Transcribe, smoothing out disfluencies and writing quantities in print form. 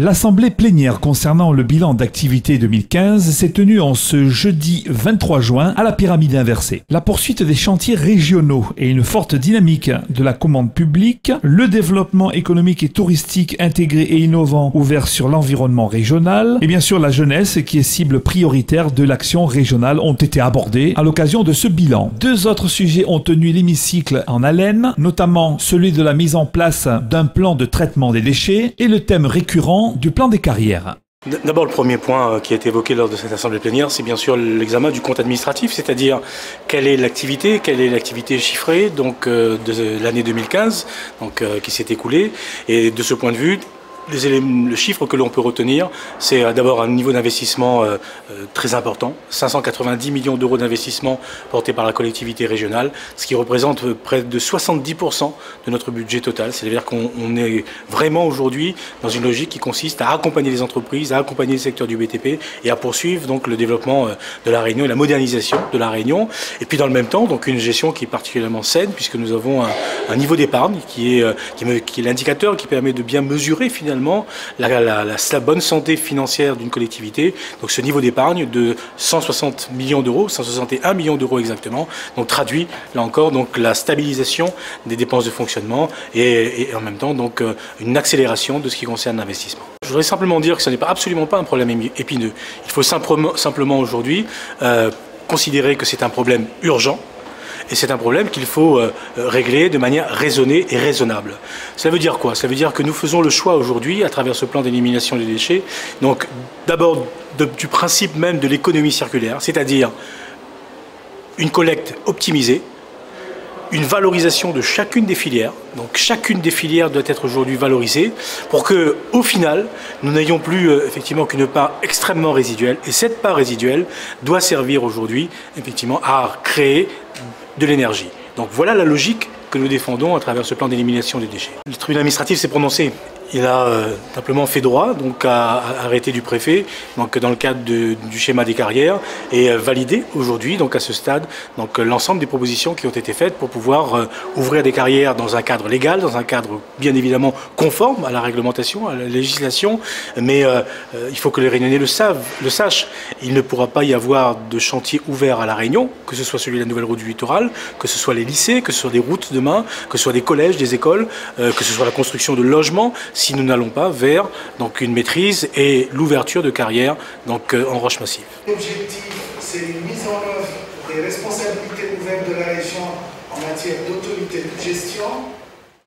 L'assemblée plénière concernant le bilan d'activité 2015 s'est tenue en ce jeudi 23 juin à la pyramide inversée. La poursuite des chantiers régionaux et une forte dynamique de la commande publique, le développement économique et touristique intégré et innovant ouvert sur l'environnement régional et bien sûr la jeunesse qui est cible prioritaire de l'action régionale ont été abordés à l'occasion de ce bilan. Deux autres sujets ont tenu l'hémicycle en haleine, notamment celui de la mise en place d'un plan de traitement des déchets et le thème récurrent du plan des carrières. D'abord, le premier point qui a été évoqué lors de cette assemblée plénière, c'est bien sûr l'examen du compte administratif, c'est-à-dire quelle est l'activité chiffrée donc, de l'année 2015 donc, qui s'est écoulée. Et de ce point de vue, le chiffre que l'on peut retenir, c'est d'abord un niveau d'investissement très important, 590 millions d'euros d'investissement portés par la collectivité régionale, ce qui représente près de 70% de notre budget total. C'est-à-dire qu'on est vraiment aujourd'hui dans une logique qui consiste à accompagner les entreprises, à accompagner le secteur du BTP et à poursuivre donc le développement de la Réunion et la modernisation de la Réunion. Et puis dans le même temps, donc une gestion qui est particulièrement saine puisque nous avons un niveau d'épargne qui est l'indicateur qui permet de bien mesurer finalement la bonne santé financière d'une collectivité. Donc ce niveau d'épargne de 160 millions d'euros, 161 millions d'euros exactement, donc traduit là encore donc la stabilisation des dépenses de fonctionnement et en même temps donc une accélération de ce qui concerne l'investissement. Je voudrais simplement dire que ce n'est absolument pas un problème épineux. Il faut simplement aujourd'hui considérer que c'est un problème urgent. Et c'est un problème qu'il faut régler de manière raisonnée et raisonnable. Cela veut dire quoi? Cela veut dire que nous faisons le choix aujourd'hui, à travers ce plan d'élimination des déchets, donc d'abord du principe même de l'économie circulaire, c'est-à-dire une collecte optimisée, une valorisation de chacune des filières. Donc chacune des filières doit être aujourd'hui valorisée pour que, au final, nous n'ayons plus effectivement qu'une part extrêmement résiduelle. Et cette part résiduelle doit servir aujourd'hui effectivement à créer de l'énergie. Donc voilà la logique que nous défendons à travers ce plan d'élimination des déchets. Le tribunal administratif s'est prononcé. Il a simplement fait droit donc à arrêté du préfet donc dans le cadre du schéma des carrières et validé aujourd'hui donc à ce stade donc l'ensemble des propositions qui ont été faites pour pouvoir ouvrir des carrières dans un cadre légal, dans un cadre bien évidemment conforme à la réglementation, à la législation, mais il faut que les Réunionnais le sachent. Il ne pourra pas y avoir de chantier ouvert à La Réunion, que ce soit celui de la nouvelle route du littoral, que ce soit les lycées, que ce soit des routes demain, que ce soit des collèges, des écoles, que ce soit la construction de logements, si nous n'allons pas vers donc, une maîtrise et l'ouverture de carrières donc, en roche massive. L'objectif, c'est une mise en œuvre des responsabilités nouvelles de la région en matière d'autorité de gestion